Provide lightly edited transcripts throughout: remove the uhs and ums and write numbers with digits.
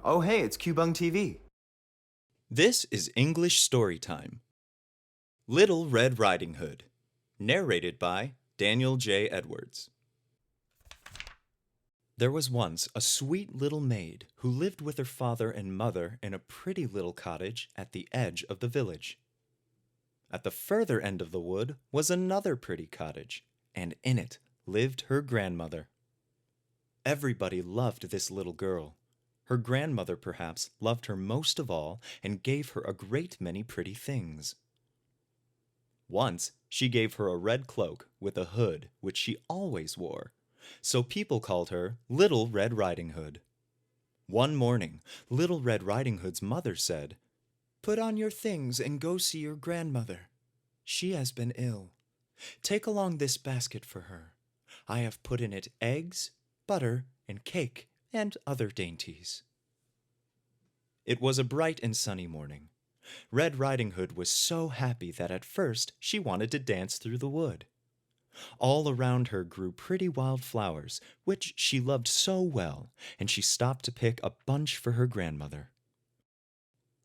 Oh, hey, it's Cubung TV. This is English Story Time. Little Red Riding Hood. Narrated by Daniel J. Edwards. There was once a sweet little maid who lived with her father and mother in a pretty little cottage at the edge of the village. At the further end of the wood was another pretty cottage, and in it lived her grandmother. Everybody loved this little girl. Her grandmother, perhaps, loved her most of all and gave her a great many pretty things. Once she gave her a red cloak with a hood which she always wore, so people called her Little Red Riding Hood. One morning, Little Red Riding Hood's mother said, "Put on your things and go see your grandmother. She has been ill. Take along this basket for her. I have put in it eggs, butter, and cake, and other dainties." It was a bright and sunny morning. Red Riding Hood was so happy that at first she wanted to dance through the wood. All around her grew pretty wild flowers, which she loved so well, and she stopped to pick a bunch for her grandmother.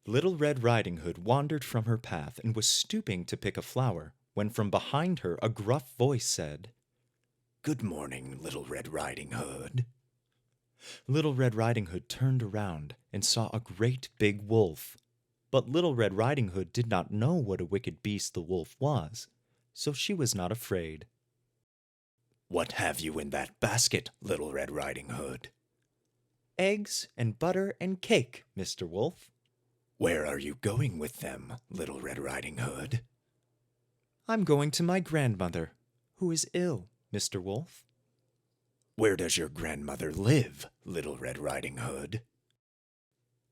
Little Red Riding Hood wandered from her path and was stooping to pick a flower, when from behind her a gruff voice said, "Good morning, Little Red Riding Hood." Little Red Riding Hood turned around and saw a great big wolf. But Little Red Riding Hood did not know what a wicked beast the wolf was, so she was not afraid. "What have you in that basket, Little Red Riding Hood?" "Eggs and butter and cake, Mr. Wolf." "Where are you going with them, Little Red Riding Hood?" "I'm going to my grandmother, who is ill, Mr. Wolf." "Where does your grandmother live, Little Red Riding Hood?"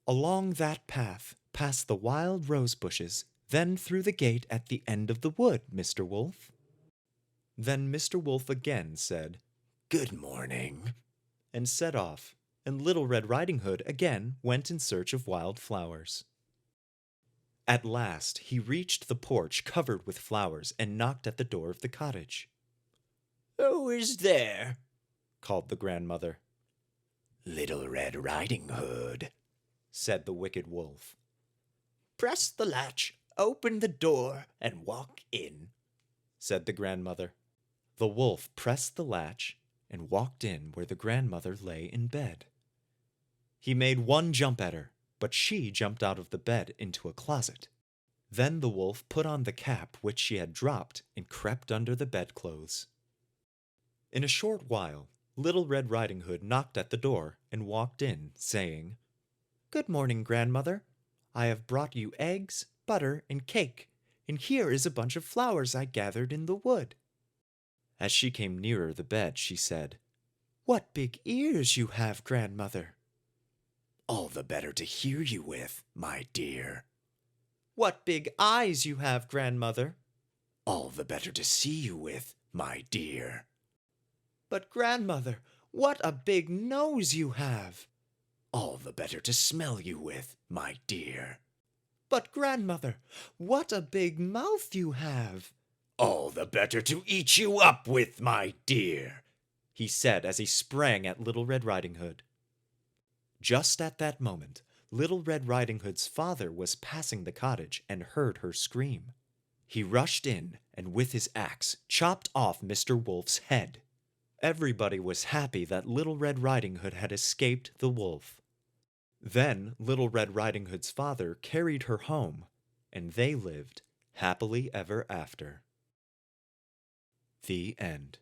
"Along that path, past the wild rose bushes, then through the gate at the end of the wood, Mr. Wolf." Then Mr. Wolf again said, "Good morning," and set off, and Little Red Riding Hood again went in search of wild flowers. At last he reached the porch covered with flowers and knocked at the door of the cottage. "Who is there?" called the grandmother. "Little Red Riding Hood," said the wicked wolf. "Press the latch, open the door, and walk in," said the grandmother. The wolf pressed the latch and walked in where the grandmother lay in bed. He made one jump at her, but she jumped out of the bed into a closet. Then the wolf put on the cap which she had dropped and crept under the bedclothes. In a short while, Little Red Riding Hood knocked at the door and walked in, saying, "Good morning, grandmother. I have brought you eggs, butter, and cake, and here is a bunch of flowers I gathered in the wood." As she came nearer the bed, she said, "What big ears you have, grandmother." "All the better to hear you with, my dear." "What big eyes you have, grandmother." "All the better to see you with, my dear." "But, grandmother, what a big nose you have." "All the better to smell you with, my dear." "But, grandmother, what a big mouth you have." "All the better to eat you up with, my dear," he said as he sprang at Little Red Riding Hood. Just at that moment, Little Red Riding Hood's father was passing the cottage and heard her scream. He rushed in and with his axe chopped off Mr. Wolf's head. Everybody was happy that Little Red Riding Hood had escaped the wolf. Then Little Red Riding Hood's father carried her home, and they lived happily ever after. The end.